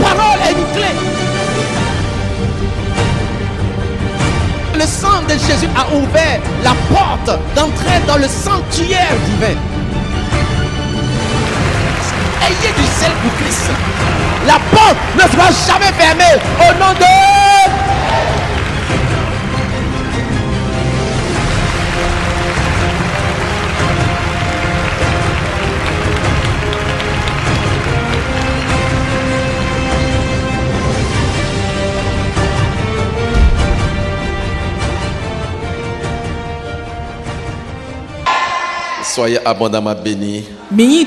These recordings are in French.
parole est une clé. Le sang de Jésus a ouvert la porte d'entrer dans le sanctuaire divin. Ayez du zèle pour Christ. La porte ne sera jamais fermée au nom de... Soyez abondamment bénis. Nous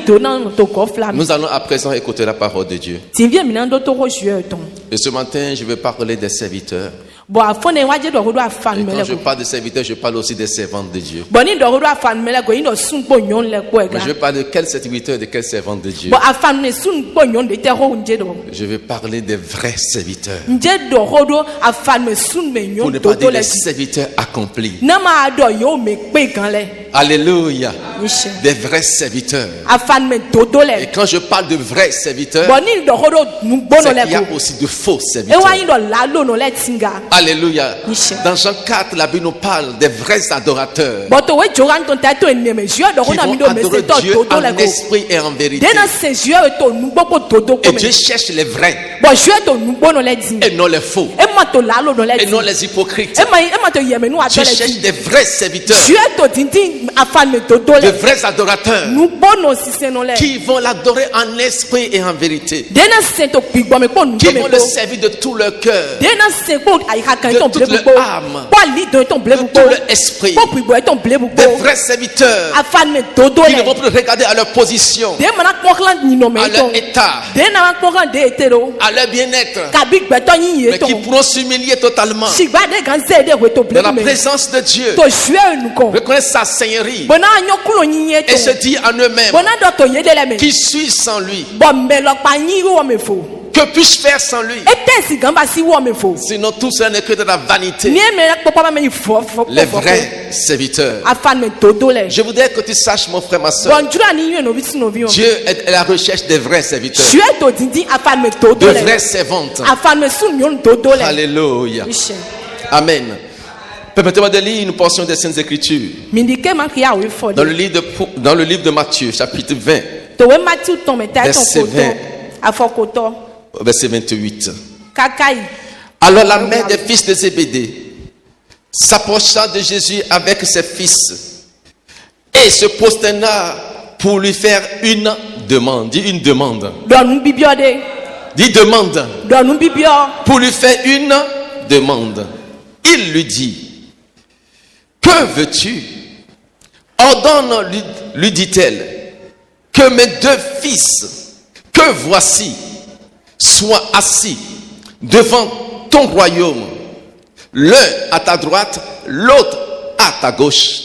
allons à présent écouter la parole de Dieu. Et ce matin, je vais parler des serviteurs. Et quand je parle de serviteurs, je parle aussi des servantes de Dieu. Mais je vais parler de quels serviteurs et de quels servantes de Dieu. Je vais parler des vrais serviteurs. Pour ne pas dire des serviteurs accomplis. Alléluia. Des vrais serviteurs. Et quand je parle de vrais serviteurs, c'est qu'il y a aussi de faux serviteurs. Alléluia. Dans Jean 4, la Bible nous parle des vrais adorateurs qui vont adorer Dieu en esprit et en vérité. Et Dieu cherche les vrais et non les faux et non les hypocrites. Dieu cherche des vrais serviteurs, de vrais adorateurs qui vont l'adorer en esprit et en vérité, qui vont le servir de tout leur cœur, de toute leur âme, de tout leur esprit. Des vrais serviteurs qui ne vont plus regarder à leur position, à leur état, à leur bien-être, mais qui pourront s'humilier totalement dans la présence de Dieu, reconnaître sa seigneurie et se dire en eux-mêmes: qui suis sans lui? Que puis-je faire sans lui? Sinon tout cela n'est que de la vanité. Les vrais serviteurs. Je voudrais que tu saches, mon frère, ma soeur, Dieu est à la recherche des vrais serviteurs, de vraies servantes. Alléluia. Amen. Permettez-moi de lire une portion des Saintes Écritures dans le livre de Matthieu, chapitre 20, verset 20, verset 28. Alors la mère des fils de Zébédée s'approcha de Jésus avec ses fils et se prosterna pour lui faire une demande. Dis une demande. Dis demande. Pour lui faire une demande. Il lui dit: que veux-tu? Ordonne, lui dit-elle, que mes deux fils, que voici, soient assis devant ton royaume, l'un à ta droite, l'autre à ta gauche.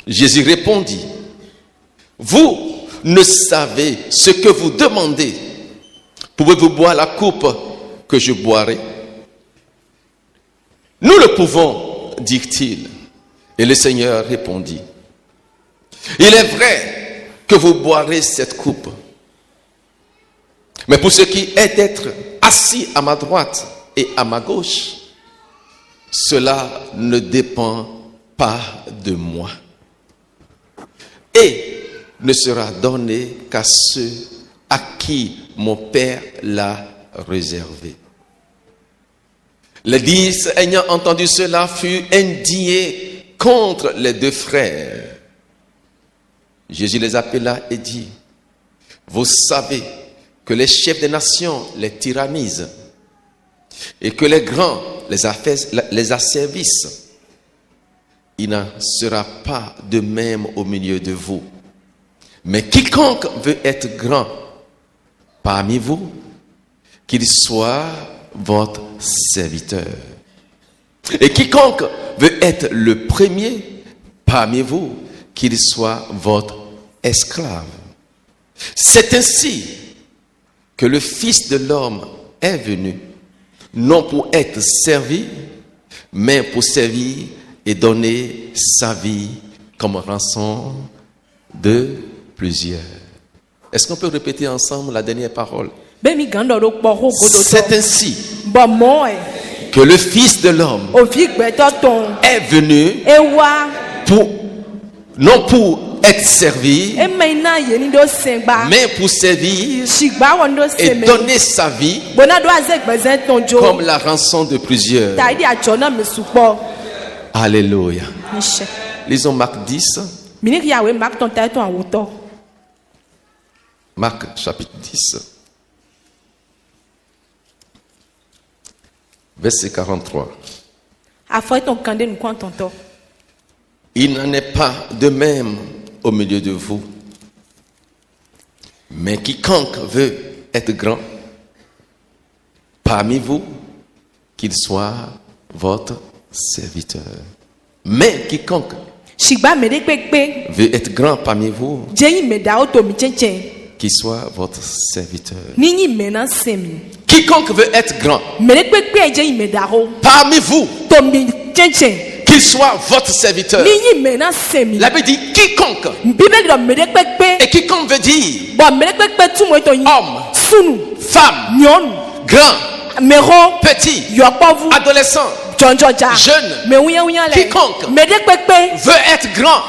Jésus répondit: vous ne savez ce que vous demandez. Pouvez-vous boire la coupe que je boirai? Nous le pouvons, dit-il. Et le Seigneur répondit: il est vrai que vous boirez cette coupe, mais pour ce qui est d'être assis à ma droite et à ma gauche, cela ne dépend pas de moi, et ne sera donné qu'à ceux à qui mon Père l'a réservé. Les 10 ayant entendu cela furent indignés contre les deux frères. Jésus les appela et dit: vous savez que les chefs des nations les tyrannisent et que les grands les asservissent. Il n'en sera pas de même au milieu de vous. Mais quiconque veut être grand parmi vous, qu'il soit votre serviteur. Et quiconque veut être le premier parmi vous, qu'il soit votre esclave. C'est ainsi que le Fils de l'homme est venu, non pour être servi, mais pour servir et donner sa vie comme rançon de plusieurs. Est-ce qu'on peut répéter ensemble la dernière parole? C'est ainsi que le Fils de l'homme est venu non pour être servi, mais pour servir et donner sa vie comme la rançon de plusieurs. Alléluia. Lisons Marc 10. Marc chapitre 10. Verset 43. Il n'en est pas de même au milieu de vous. Mais quiconque veut être grand parmi vous, qu'il soit votre serviteur. Mais quiconque veut être grand parmi vous, qu'il soit votre serviteur. Quiconque veut être grand parmi vous, qu'il soit votre serviteur. La Bible dit quiconque. Et quiconque veut dire homme, femme, grand, petit, adolescent, jeune, quiconque veut être grand.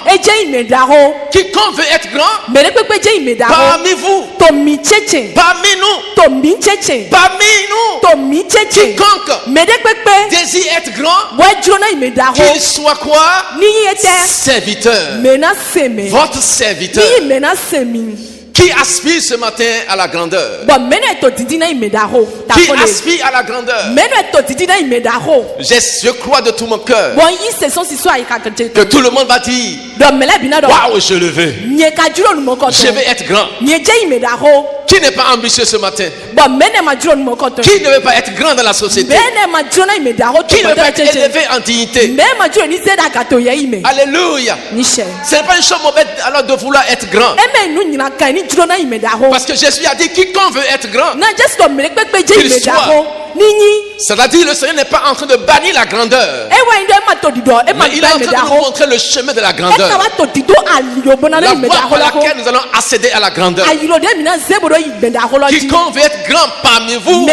Quiconque veut être grand parmi vous, parmi nous, quiconque désire être grand, qu'il soit quoi? Serviteur. Votre serviteur. Qui aspire ce matin à la grandeur? Qui aspire à la grandeur? Je crois de tout mon cœur que tout le monde va dire waouh, je le veux. Je veux être grand. Qui n'est pas ambitieux ce matin? Qui ne veut pas être grand dans la société? Qui ne veut pas être élevé en dignité? Alléluia. Ce n'est pas une chose mauvaise alors de vouloir être grand. Parce que Jésus a dit quiconque veut être grand, qu'il soit. C'est-à-dire le Seigneur n'est pas en train de bannir la grandeur, mais il est en train de nous montrer le chemin de la grandeur, la voie par laquelle nous allons accéder à la grandeur. Quiconque veut être grand parmi vous,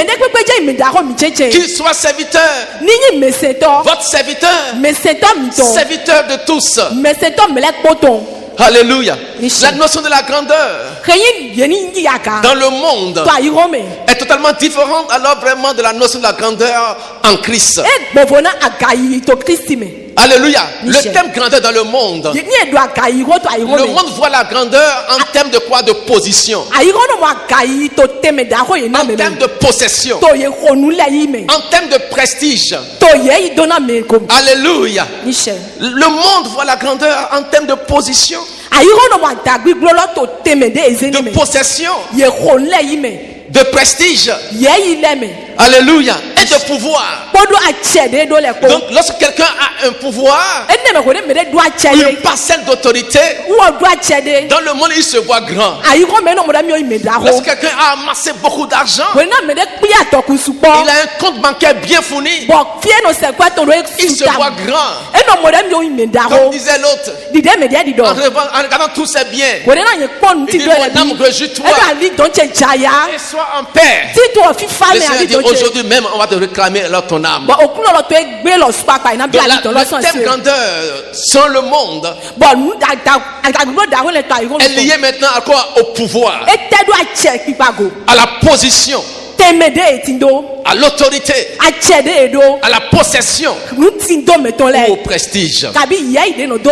qu'il soit serviteur, votre serviteur, serviteur de tous. Alléluia. La notion de la grandeur dans le monde est totalement différente alors vraiment de la notion de la grandeur en Christ. Alléluia. Le thème grandeur dans le monde voit la grandeur en termes de quoi? De position, en termes de possession, en termes de prestige. Alléluia. Le monde voit la grandeur en termes de position, de possession, de prestige. Alléluia. Et de pouvoir. Donc lorsque quelqu'un a un pouvoir, une parcelle d'autorité, dans le monde il se voit grand. Lorsque quelqu'un a amassé beaucoup d'argent, il a un compte bancaire bien fourni, il se voit grand. Comme disait l'autre, en regardant tous ses biens, il dit mon âme rejouis-toi et sois en paix. Le Seigneur dit aujourd'hui même on va te réclamer alors ton âme. Donc le thème grandeur sur le monde est lié maintenant à quoi? Au pouvoir, à la position, à l'autorité, à la possession ou au prestige.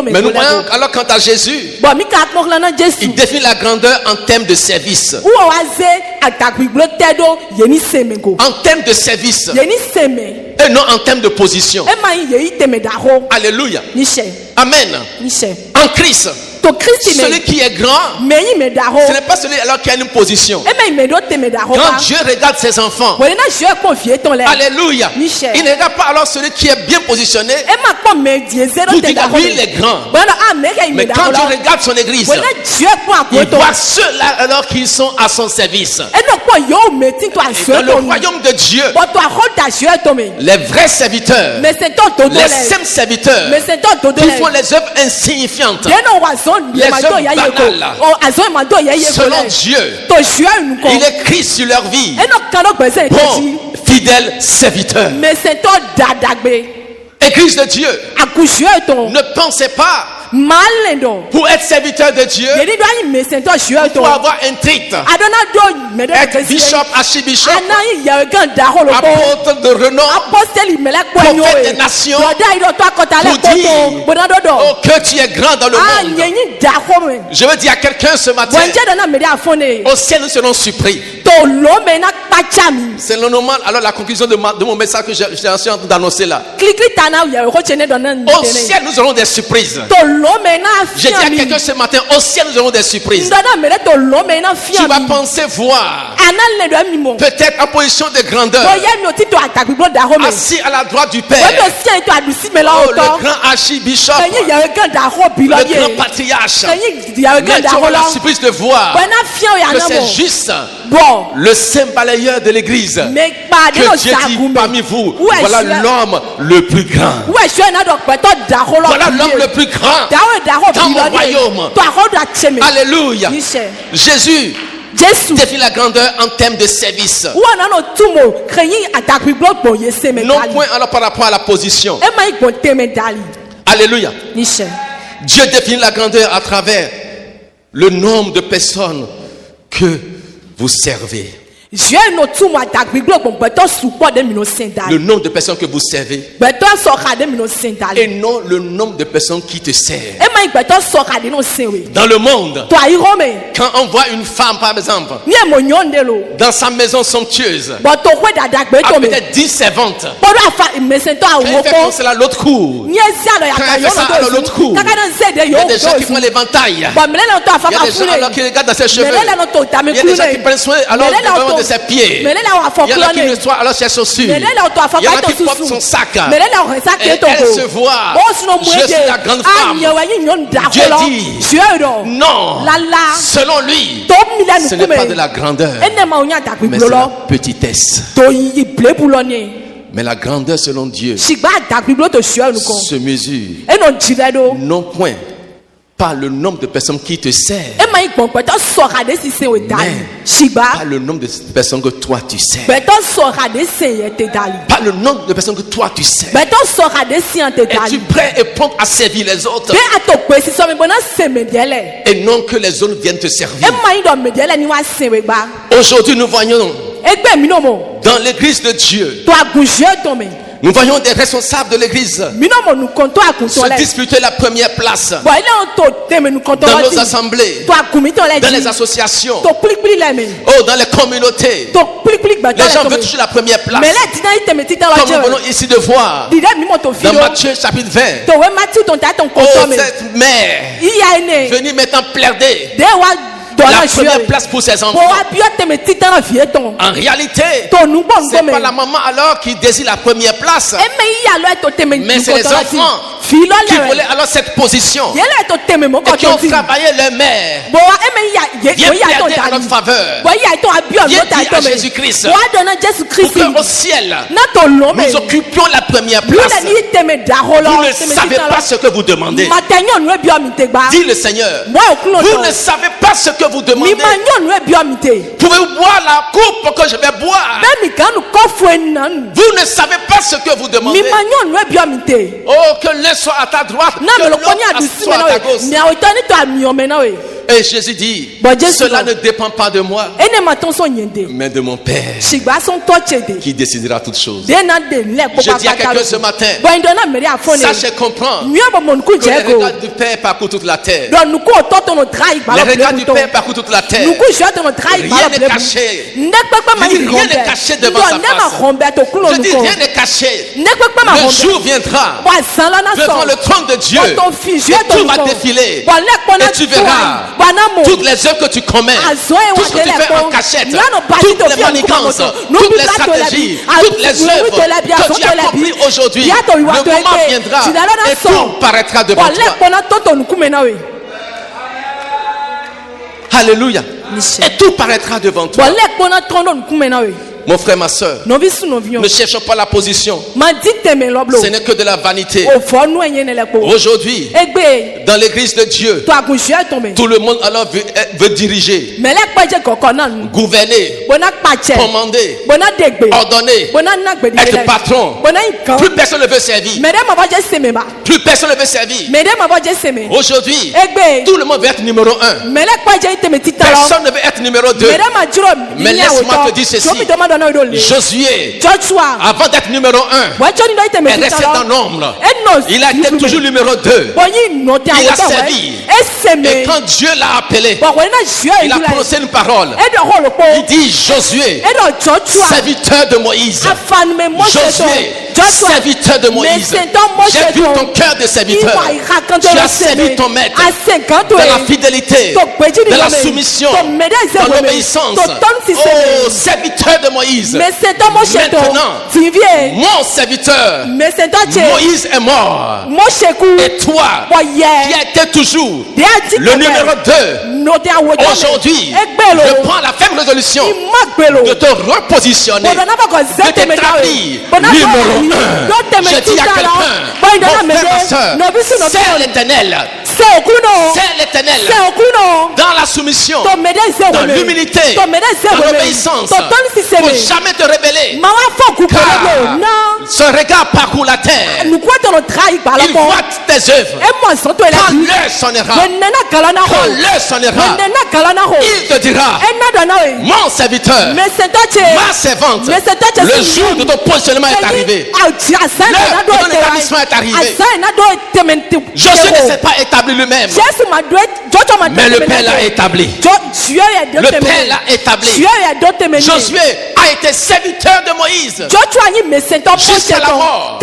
Mais nous voyons alors quant à Jésus, il définit la grandeur en termes de service. En termes de service et non en termes de position. Alléluia. Amen. En Christ, celui qui est grand, ce n'est pas celui alors qui a une position. Quand Dieu regarde ses enfants, alléluia, il ne regarde pas alors celui qui est bien positionné. Vous dites lui il est grand. Mais quand Dieu regarde son église, il voit ceux-là alors qui sont à son service. Et dans le royaume de Dieu, les vrais serviteurs les mêmes serviteurs qui font les œuvres insignifiantes, les œuvres banales, selon Dieu, il écrit sur leur vie: bon, fidèle serviteur. Église de Dieu, ne pensez pas pour être serviteur de Dieu, pour avoir un titre, être bishop, archibishop, apôtre de renom, prophète des nations, pour dire oh, que tu es grand dans le monde. Je veux dire à quelqu'un ce matin: au ciel nous serons surpris. C'est le normal. Alors la conclusion de mon message que j'ai en train d'annoncer là: au ciel nous aurons des surprises. J'ai dit à quelqu'un ce matin: au ciel nous aurons des surprises. Tu vas penser voir peut-être en position de grandeur, assis à la droite du Père, oh, le grand archibishop, le grand patriarche. Mais tu auras la surprise de voir que c'est juste le saint balayeur de l'église, que Dieu dit parmi vous: voilà l'homme le plus grand. Voilà l'homme le plus grand dans mon royaume. Alléluia. Jésus définit la grandeur en termes de service. Non point alors par rapport à la position. Alléluia. Dieu définit la grandeur à travers le nombre de personnes que vous servez. Le nombre de personnes que vous servez et non le nombre de personnes qui te servent. Dans le monde, quand on voit une femme par exemple dans sa maison somptueuse avec peut-être 10 servantes, quand elle fait comme cela à l'autre cour, quand elle fait ça à l'autre cour, il y a des gens qui prennent l'éventail, il y a des gens alors qui regardent dans ses cheveux, il y a des gens qui prennent soin alors de ses pieds, il y en a qui le soient alors ses chaussures, il y en a qui portent son sac, et elle se voit: je suis la grande femme. Dieu dit non, selon lui ce n'est pas de la grandeur, mais c'est la petitesse. Mais la grandeur selon Dieu se mesure non point par le nombre de personnes qui te servent, mais par le nombre de personnes que toi tu sers. Par le nombre de personnes que toi tu sers. Es-tu prêt et prompt à servir les autres, et non que les autres viennent te servir? Aujourd'hui nous voyons dans l'église de Dieu, nous voyons des responsables de l'église se disputer la première place dans nos assemblées, dans les associations, dans les communautés. Les gens veulent toucher la première place. Comme nous venons ici de voir dans Matthieu chapitre 20, cette mère venue maintenant plaider la première place pour ses enfants. En réalité, c'est pas la maman alors qui désire la première place, mais c'est les enfants qui voulaient alors cette position et qui ont travaillé leur mère. Viens plaider à notre faveur. Viens dire à Jésus-Christ pour qu'au ciel nous occupions la première place. Vous ne savez pas ce que vous demandez. Dit le Seigneur: vous ne savez pas ce que vous demandez. Pouvez-vous boire la coupe que je vais boire? Vous ne savez pas ce que vous demandez. Oh, que l'un soit à ta droite, que l'autre soit à ta gauche. Et Jésus dit: cela ne dépend pas de moi, mais de mon Père qui décidera toutes choses. Je dis à quelqu'un ce matin: sachez comprendre que les regards du Père parcourent toute la terre. Les regards du Père parcourent toute la terre. Rien n'est caché. Rien n'est caché devant sa face. Je dis rien n'est caché. Le jour viendra devant le trône de Dieu et tout va défiler. Et tu verras toutes les œuvres que tu commets, tout ce que tu fais en cachette, toutes les manigances, toutes les stratégies, toutes les œuvres que tu as accomplis aujourd'hui. Le moment viendra et tout paraîtra devant toi. Alléluia. Et tout paraîtra devant toi. Mon frère, ma soeur, ne cherchons pas la position. Ce n'est que de la vanité. Aujourd'hui, dans l'église de Dieu, tout le monde alors veut diriger, gouverner, commander, ordonner, être patron. Plus personne ne veut servir. Plus personne ne veut servir. Aujourd'hui, tout le monde veut être numéro 1. Personne ne veut être numéro 2. Mais laisse-moi te dire ceci. Josué, avant d'être numéro 1, est resté dans l'ombre. Il a été toujours numéro 2. Il a servi. Et quand Dieu l'a appelé, il a prononcé une parole. Il dit Josué, serviteur de Moïse. Josué, serviteur de Moïse. J'ai vu ton cœur de serviteur. Tu as servi ton maître dans la fidélité, dans la soumission, dans l'obéissance. Oh, serviteur de Moïse. Maintenant, mon serviteur Moïse est mort. Et toi, qui as été toujours le numéro 2, aujourd'hui, je prends la ferme résolution de te repositionner, de t'établir numéro 1. Je dis à quelqu'un, mon frère, ma soeur, sers l'Éternel. Sers l'Éternel dans la soumission, dans l'humilité, dans l'obéissance. Il ne faut jamais te révéler. Car ce regard parcourt la terre. Il voit tes œuvres. Quand l'heure sonnera, il te dira, mon serviteur, ma servante, le jour de ton positionnement est arrivé. L'heure de ton établissement est arrivé. Josué ne s'est pas établi lui-même, mais le Père l'a établi. Le Père l'a établi. Josué a été serviteur de Moïse jusqu'à la mort.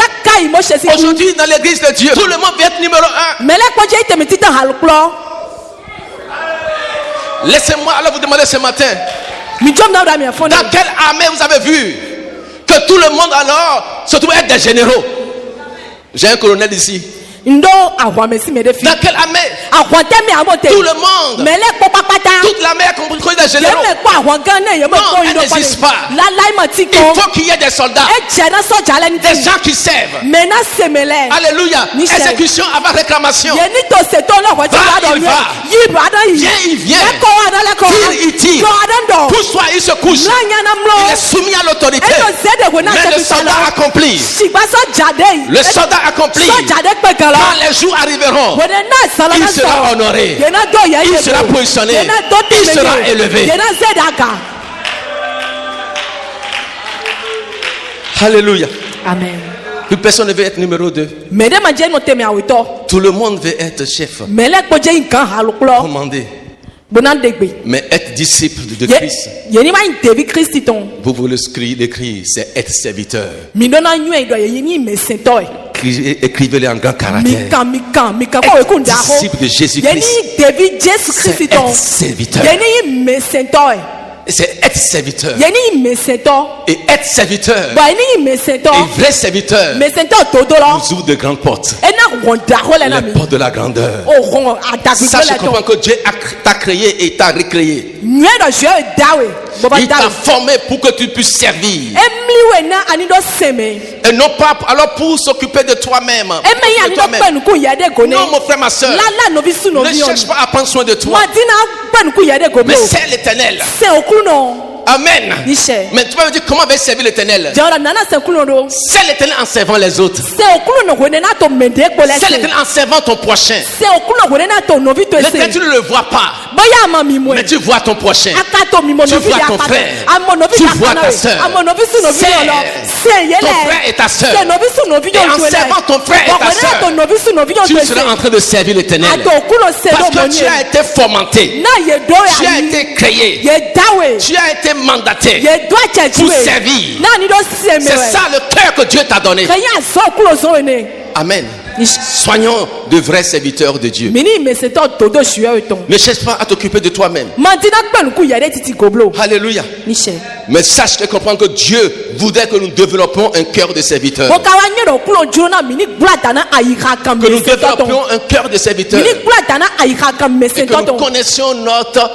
Aujourd'hui, dans l'église de Dieu, tout le monde veut être numéro 1. Laissez-moi alors vous demander ce matin, dans quelle armée vous avez vu que tout le monde alors se trouve être des généraux? J'ai un colonel ici. Dans quelle armée? Tout le monde, toute l'armée a compris des généraux. Non, elle n'existe pas. Il faut qu'il y ait des soldats, des gens qui servent. Alléluia. Exécution avant réclamation. Va, il va. Viens, il vient. Tire, il tire. Couche-toi, il se couche. Il est soumis à l'autorité. Mais le soldat accomplit. Le soldat accomplit. Quand les jours arriveront, il sera honoré, il sera positionné, il sera élevé. Alléluia. Amen. Plus personne ne veut être numéro 2. Tout le monde veut être chef, commandé. Mais être disciple de Christ, vous voulez l'écrire, c'est être serviteur. Écrivez-les en grand caractère. Être disciple de Jésus-Christ, c'est être serviteur. C'est être serviteur. Et être serviteur, et vrai serviteur, nous ouvre de grandes portes. Les portes de la grandeur. Sache et comprends que Dieu t'a créé et t'a recréé. Il t'a formé pour que tu puisses servir. Et non pas alors pour s'occuper de toi-même. Non, mon frère, ma soeur, ne cherche pas à prendre soin de toi, mais c'est l'Éternel. Amen. Mais tu vas me dire comment va servir l'Éternel? C'est l'Éternel en servant les autres. C'est l'Éternel en servant ton prochain. L'Éternel, tu ne le vois pas, mais tu vois ton prochain. Tu vois ton frère. Tu vois ta soeur. Ton frère et ta soeur. Et en servant ton frère et ta soeur, tu seras en train de servir l'Éternel. Parce que tu as été formaté, tu as été créé, tu as été mandaté pour servir. C'est ça le cœur que Dieu t'a donné. Amen. Soignons de vrais serviteurs de Dieu. Ne cherche pas à t'occuper de toi-même. Alléluia. Mais sache et comprends que Dieu voudrait que nous développions un cœur de serviteur. Que nous développions un cœur de serviteur. Et que nous connaissions notre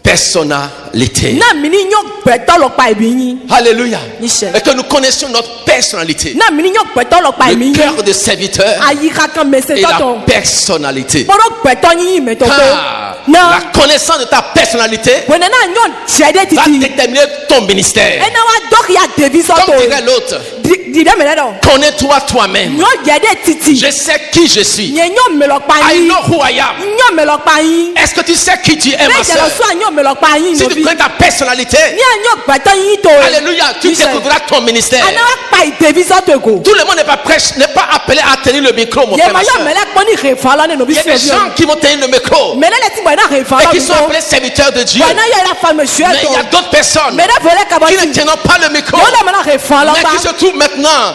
personnalité. Alléluia. Et que nous connaissions notre personnalité. Le cœur de serviteur et la personnalité. La connaissance de ta personnalité va déterminer ton ministère. Comme dirait l'autre, connais-toi toi-même. Je sais qui je suis. I know who I am. Est-ce que tu sais qui tu es, ma soeur? Si tu connais ta personnalité, alléluia, tu découvriras ton ministère. Tout le monde n'est pas appelé à tenir le micro, mon frère, ma soeur. Il y a des gens qui vont tenir le micro et qui sont appelés serviteurs de Dieu. Mais il y a d'autres personnes qui ne tiennent pas le micro, mais qui se trouvent maintenant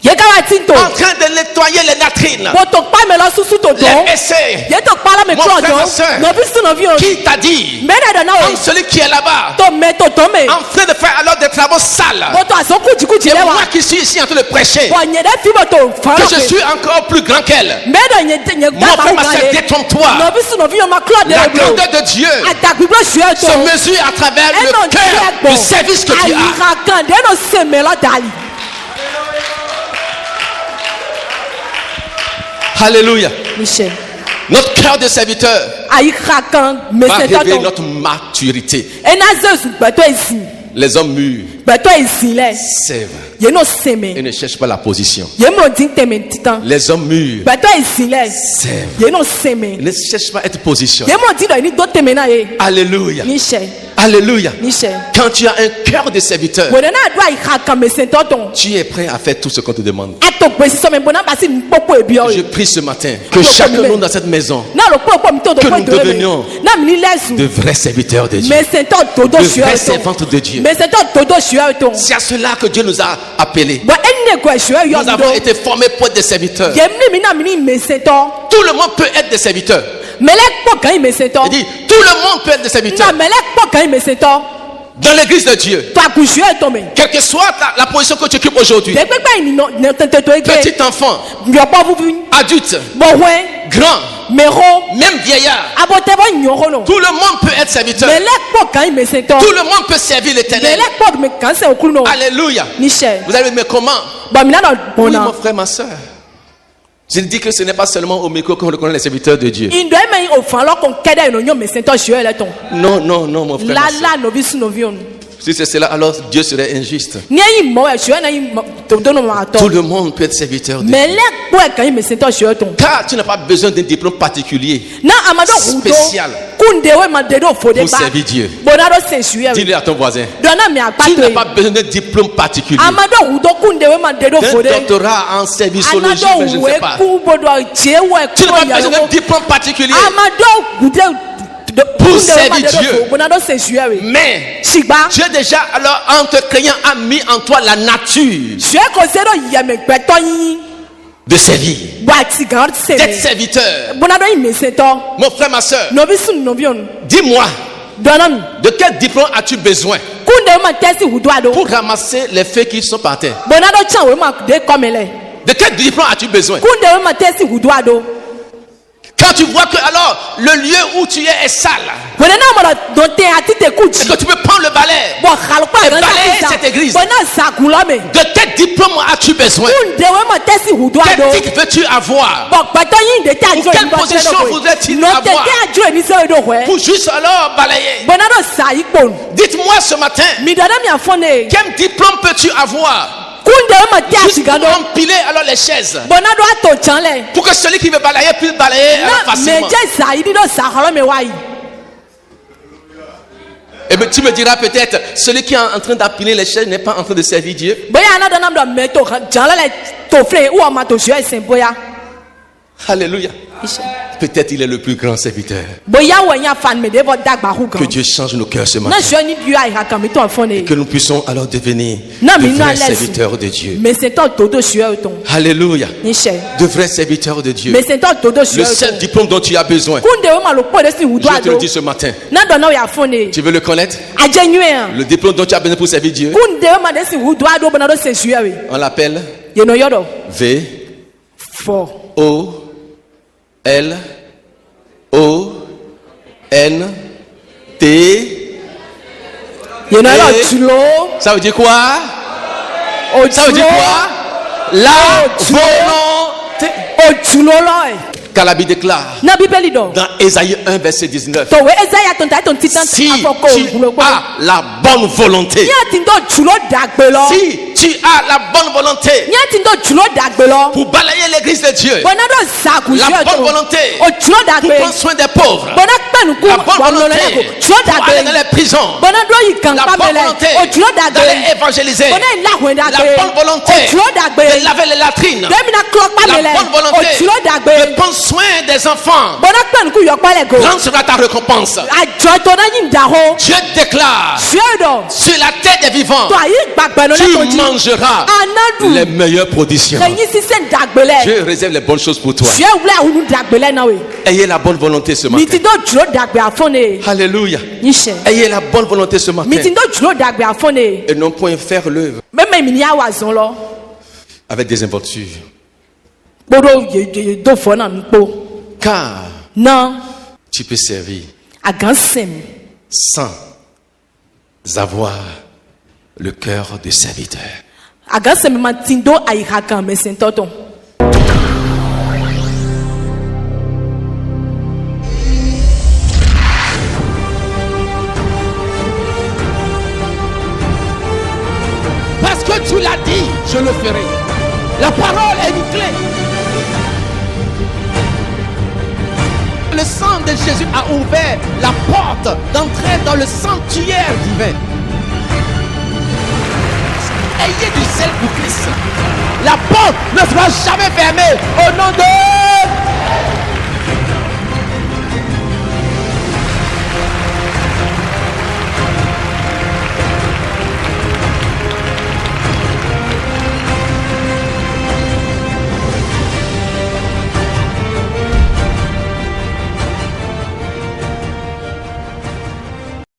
en train de nettoyer les latrines, les essais. Mon frère, ma soeur, qui t'a dit, comme celui qui est là-bas, en train de faire alors des travaux sales, et moi qui suis ici en train de prêcher, que je suis encore plus grand qu'elle. Mon frère, ma soeur, détrompe-toi. La grandeur de Dieu se mesure à travers le cœur du service que tu as. Alléluia. Notre cœur de serviteur va révéler notre maturité. Les hommes mûrs sèvent et ne cherchent pas la position. Les hommes mûrs sèvent et ne cherchent pas à être positionnés. Alléluia. Alléluia. Quand tu as un cœur de serviteur, tu es prêt à faire tout ce qu'on te demande. Je prie ce matin que chacun de nous dans cette maison, que nous devenions de vrais serviteurs de Dieu, de vrais servantes de Dieu. C'est à cela que Dieu nous a appelés. Nous avons été formés pour être des serviteurs. Tout le monde peut être des serviteurs. Il dit, tout le monde peut être des serviteurs. Dans l'église de Dieu, quelle que soit la position que tu occupes aujourd'hui, petit enfant, adulte, grand, même vieillard, tout le monde peut être serviteur. Tout le monde peut servir l'Éternel. Alléluia. Vous allez me dire comment? Oui, mon frère, ma soeur. Je dis que ce n'est pas seulement au micro qu'on reconnaît les serviteurs de Dieu. Non, non, non, mon frère. Si c'est cela, alors Dieu serait injuste. Tout le monde peut être serviteur de Dieu. Car tu n'as pas besoin d'un diplôme particulier, spécial, pour servir Dieu. Dis-le à ton voisin. Tu n'as pas besoin d'un diplôme particulier, d'un doctorat en serviciologie, mais je ne sais pas. Tu n'as pas besoin d'un diplôme particulier pour servir Dieu. Mais Dieu déjà alors en te créant a mis en toi la nature de servir, d'être serviteur. Mon frère, ma soeur, dis-moi, de quel diplôme as-tu besoin pour ramasser les feuilles qui sont par terre? De quel diplôme as-tu besoin? Quand tu vois que alors le lieu où tu es sale, est-ce que tu peux prendre le balai et balayer cette église? De quel diplôme as-tu besoin? Quel titre veux-tu avoir? Pour quelle position voudrais-tu avoir? Pour juste alors balayer. Dites-moi ce matin, quel diplôme peux-tu avoir? Juste pour empiler alors les chaises, pour que celui qui veut balayer puisse balayer facilement. Et bien tu me diras peut-être, celui qui est en train d'empiler les chaises n'est pas en train de servir Dieu. Alléluia. Peut-être il est le plus grand serviteur. Que Dieu change nos cœurs ce matin. Et que nous puissions alors devenir de vrais serviteurs de Dieu. Alléluia. De vrais serviteurs de Dieu. Le seul diplôme dont tu as besoin, je te le dis ce matin. Tu veux le connaître? Le diplôme dont tu as besoin pour servir Dieu, on l'appelle V-O-L-O-N-E Ça veut dire quoi? Ça veut dire quoi? La volonté. Car la Bible déclare dans Ésaïe 1 verset 19, si tu as la bonne volonté, si tu as la bonne volonté pour balayer l'église de Dieu, la bonne volonté pour prendre soin des pauvres, la bonne volonté pour aller dans les prisons, la bonne volonté d'aller évangéliser, la bonne volonté de laver les latrines, la bonne volonté de prendre soin des enfants, grande sera ta récompense. Dieu déclare sur la terre des vivants, tu mangeras les meilleures productions. Dieu réserve les bonnes choses pour toi. Ayez la bonne volonté ce matin. Alléluia. Ayez la bonne volonté ce matin. Et non point faire l'œuvre avec des involtures. Car tu peux servir sans avoir le cœur de serviteur. Parce que tu l'as dit, je le ferai. La parole est une clé. Le sang de Jésus a ouvert la porte d'entrer dans le sanctuaire divin. Ayez du sel pour Christ. La porte ne sera jamais fermée au nom de